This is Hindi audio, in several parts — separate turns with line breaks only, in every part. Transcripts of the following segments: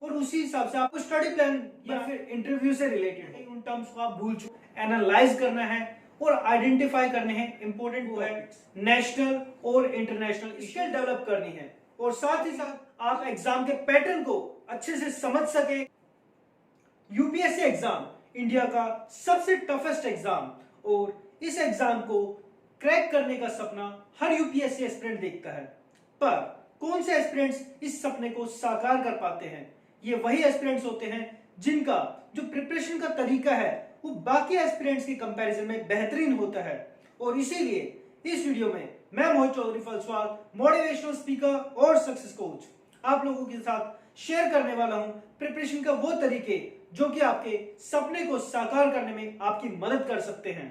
और उसी हिसाब से आपको स्टडी प्लान या फिर इंटरव्यू से रिलेटेड उन टर्म्स को आप भूल चुके, एनालाइज करना है और आइडेंटिफाई करने हैं इंपॉर्टेंट वो है नेशनल और इंटरनेशनल स्किल डेवलप करनी है, और साथ ही साथ आप एग्जाम के पैटर्न को अच्छे से समझ सके। यूपीएससी एग्जाम इंडिया का सबसे टफेस्ट एग्जाम, और इस एग्जाम को क्रैक करने का सपना हर यूपीएससी एस्पिरेंट देखता है, पर कौन से एस्पिरेंट्स इस सपने को साकार कर पाते हैं? ये वही एस्पिरेंट्स होते हैं जिनका जो प्रिपरेशन का तरीका है वो बाकी एस्पिरेंट्स की कंपैरिजन में बेहतरीन होता है। और इसीलिए इस वीडियो में मैं मोहित चौधरी फलसवाल, मोटिवेशनल स्पीकर और सक्सेस कोच, आप लोगों के साथ शेयर करने वाला हूं प्रिपरेशन का वो तरीके जो कि आपके सपने को साकार करने में आपकी मदद कर सकते हैं।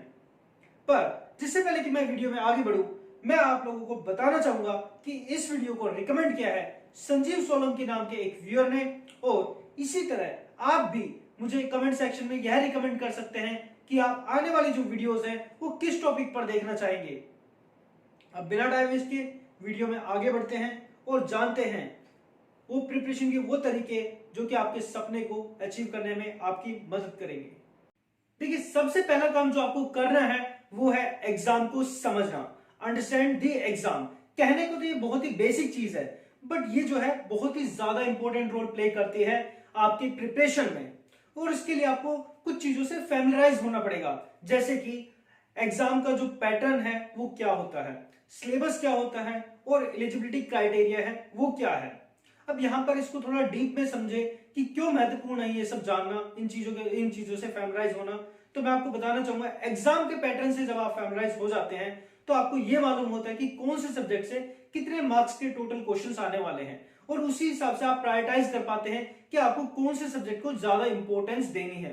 पर जिससे पहले कि मैं वीडियो में आगे बढ़ूं, मैं आप लोगों को बताना चाहूंगा कि इस वीडियो को रिकमेंड किया है संजीव सोलंकी नाम के एक व्यूअर ने, और इसी तरह आप भी मुझे कमेंट सेक्शन में यह रिकमेंड कर सकते हैं कि आप आने वाली जो वीडियोस हैं वो किस टॉपिक पर देखना चाहेंगे। अब बिना टाइम वेस्ट किए वीडियो में आगे बढ़ते हैं और जानते हैं वो प्रिपरेशन के वो तरीके जो कि आपके सपने को अचीव करने में आपकी मदद करेंगे। देखिए, सबसे पहला काम जो आपको करना है वो है एग्जाम को समझना, अंडरस्टैंड द एग्जाम। कहने को तो ये बहुत ही बेसिक चीज है, बट ये जो है बहुत ही ज्यादा इंपॉर्टेंट रोल प्ले करती है आपकी प्रिपरेशन में, और इसके लिए आपको कुछ चीजों से फैमिलराइज होना पड़ेगा, जैसे कि एग्जाम का जो पैटर्न है वो क्या होता है, सिलेबस क्या होता है, और एलिजिबिलिटी क्राइटेरिया है वो क्या है। अब यहां पर इसको थोड़ा डीप में समझे कि क्यों महत्वपूर्ण है ये सब जानना, इन चीजों से फैमिलराइज होना, तो मैं आपको बताना चाहूंगा एग्जाम के पैटर्न से जब आप फैमिलराइज हो जाते हैं तो आपको ये मालूम होता है कि कौन से सब्जेक्ट से कितने मार्क्स के टोटल क्वेश्चंस आने वाले हैं, और उसी हिसाब से आप प्रायोरिटाइज कर पाते हैं कि आपको कौन से सब्जेक्ट को ज्यादा इंपॉर्टेंस देनी है।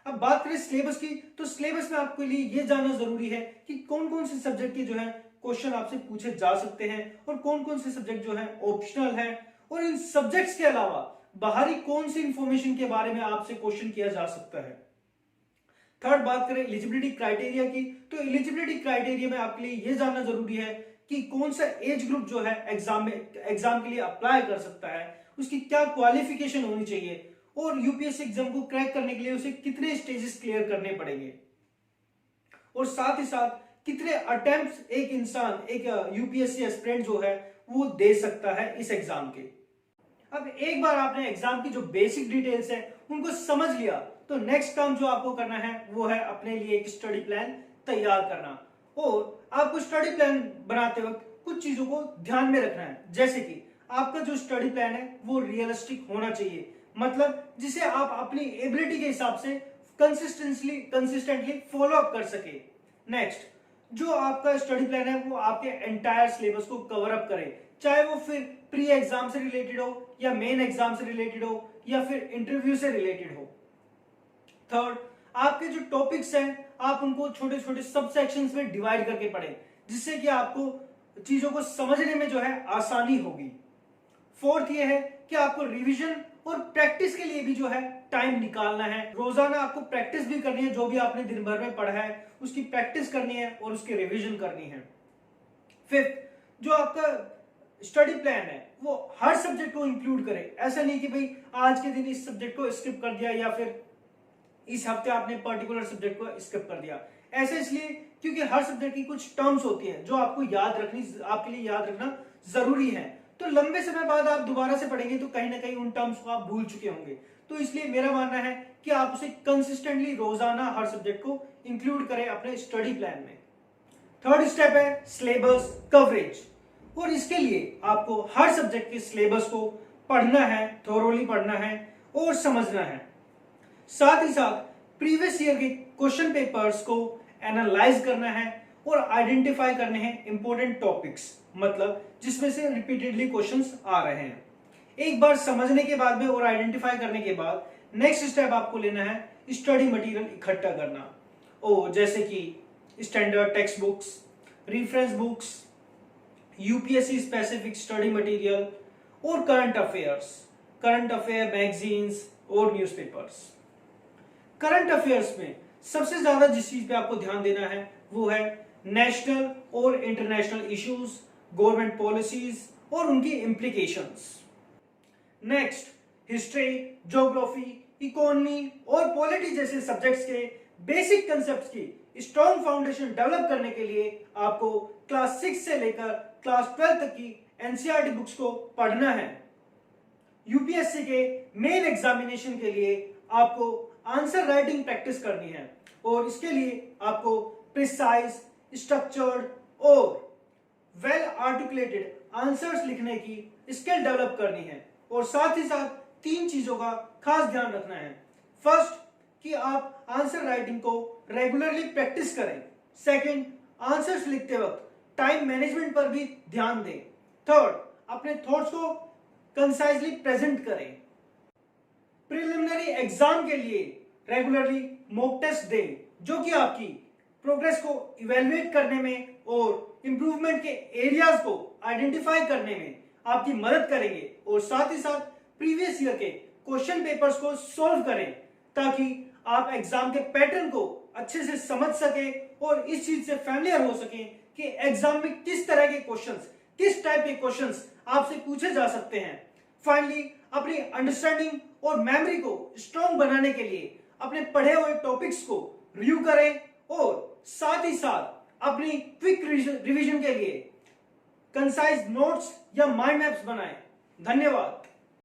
अब बात करें सिलेबस की, तो सिलेबस में आपके लिए ये जानना जरूरी है कि कौन कौन से सब्जेक्ट के जो है क्वेश्चन आपसे पूछे जा सकते हैं और कौन कौन से सब्जेक्ट जो है ऑप्शनल है, और इन सब्जेक्ट्स के अलावा बाहरी कौन सी इंफॉर्मेशन के बारे में आपसे क्वेश्चन किया जा सकता है। थर्ड, बात करें एलिजिबिलिटी क्राइटेरिया की, तो एलिजिबिलिटी क्राइटेरिया में आपके लिए यह जानना जरूरी है कि कौन सा एज ग्रुप जो है एग्जाम के लिए अप्लाई कर सकता है, उसकी क्या क्वालिफिकेशन होनी चाहिए, और यूपीएससी एग्जाम को क्रैक करने के लिए उसे कितने स्टेजेस क्लियर करने पड़ेंगे, और साथ ही साथ कितने अटेम्प्ट्स एक इंसान, एक यूपीएससी एस्पिरेंट जो है वो दे सकता है इस एग्जाम के। अब एक बार आपने एग्जाम की जो बेसिक डिटेल्स है उनको समझ लिया, तो नेक्स्ट काम जो आपको करना है वो है अपने लिए एक स्टडी प्लान तैयार करना, और आपको स्टडी प्लान बनाते वक्त कुछ चीजों को ध्यान में रखना है, जैसे कि आपका जो स्टडी प्लान है वो रियलिस्टिक होना चाहिए, मतलब जिसे आप अपनी एबिलिटी के हिसाब से कंसिस्टेंटली फॉलो अप कर सके। नेक्स्ट, जो आपका स्टडी प्लान है वो आपके एंटायर सिलेबस को कवर अप करे, चाहे वो फिर प्री एग्जाम से रिलेटेड हो या मेन एग्जाम से रिलेटेड हो या फिर इंटरव्यू से रिलेटेड हो। थर्ड, आपके जो टॉपिक्स हैं आप उनको छोटे छोटे सब सेक्शंस में डिवाइड करके पढ़ें, जिससे कि आपको चीजों को समझने में जो है आसानी होगी। फोर्थ ये है कि आपको रिवीजन और प्रैक्टिस के लिए भी जो है टाइम निकालना है, रोजाना आपको प्रैक्टिस भी करनी है, जो भी आपने दिन भर में पढ़ा है उसकी प्रैक्टिस करनी है और उसकी रिवीजन करनी है। फिफ्थ, जो आपका स्टडी प्लान है वो हर सब्जेक्ट को इंक्लूड करे, ऐसा नहीं कि भाई आज के दिन इस सब्जेक्ट को स्किप कर दिया या फिर इस हफ्ते आपने पर्टिकुलर सब्जेक्ट को स्किप कर दिया। ऐसा इसलिए क्योंकि हर सब्जेक्ट की कुछ टर्म्स होती हैं जो आपको आपके लिए याद रखना जरूरी है, तो लंबे समय बाद आप दोबारा से पढ़ेंगे तो कहीं ना कहीं उन टर्म्स को आप भूल चुके होंगे, तो इसलिए मेरा मानना है कि आप उसे कंसिस्टेंटली रोजाना हर सब्जेक्ट को इंक्लूड करें अपने स्टडी प्लान में। थर्ड स्टेप है सिलेबस कवरेज, और इसके लिए आपको हर सब्जेक्ट के सिलेबस को पढ़ना है, थोरोली पढ़ना है और समझना है। साथ ही साथ प्रीवियस ईयर के क्वेश्चन पेपर्स को एनालाइज करना है और आइडेंटिफाई करने हैं इंपॉर्टेंट टॉपिक्स, मतलब जिसमें से रिपीटेडली क्वेश्चंस आ रहे हैं। एक बार समझने के बाद में और आइडेंटिफाई करने के बाद नेक्स्ट स्टेप आपको लेना है स्टडी मटेरियल इकट्ठा करना, और जैसे कि standard text books, reference books, UPSC specific study material और करंट अफेयर मैगजीन्स और न्यूज़पेपर्स। करंट अफेयर्स में सबसे ज्यादा जिस चीज पे आपको ध्यान देना है वो है नेशनल और इंटरनेशनल इश्यूज, गवर्नमेंट पॉलिसीज और उनकी implications. Next, history, geography, economy और पॉलिटी जैसे सब्जेक्ट्स के बेसिक कंसेप्ट्स की स्ट्रॉन्ग फाउंडेशन डेवलप करने के लिए आपको क्लास 6 से लेकर क्लास 12 तक की एनसीईआरटी बुक्स को पढ़ना है। यूपीएससी के मेन एग्जामिनेशन के लिए आपको आंसर राइटिंग प्रैक्टिस करनी है और इसके लिए आपको प्रिसाइज, स्ट्रक्चर्ड और वेल आर्टिकुलेटेड आंसर्स लिखने की स्किल डेवलप करनी है और साथ ही साथ 3 चीजों का खास ध्यान रखना है। फर्स्ट, कि आप आंसर राइटिंग को रेगुलरली प्रैक्टिस करें। सेकंड, आंसर्स लिखते वक्त टाइम मैनेजमेंट पर भी ध्यान दें। थर्ड, अपने थॉट्स को कंसाइजली प्रेजेंट करें। प्रिलिमिनरी एग्जाम के लिए रेगुलरली मॉक टेस्ट दें जो कि आपकी प्रोग्रेस को इवेलुएट करने में और इंप्रूवमेंट के एरियाज को आइडेंटिफाई करने में आपकी मदद करेंगे और साथ ही साथ प्रीवियस ईयर के क्वेश्चन पेपर्स को सॉल्व करें ताकि आप एग्जाम के पैटर्न को अच्छे से समझ सके और इस चीज से फैमिलियर हो सके कि एग्जाम में किस तरह के क्वेश्चंस, किस टाइप के क्वेश्चंस आपसे पूछे जा सकते हैं। फाइनली, अपनी अंडरस्टैंडिंग और मेमोरी को स्ट्रॉन्ग बनाने के लिए अपने पढ़े हुए टॉपिक्स को रिव्यू करें और साथ ही साथ अपनी क्विक रिवीजन के लिए कंसाइज नोट्स या माइंड मैप्स बनाएं। धन्यवाद।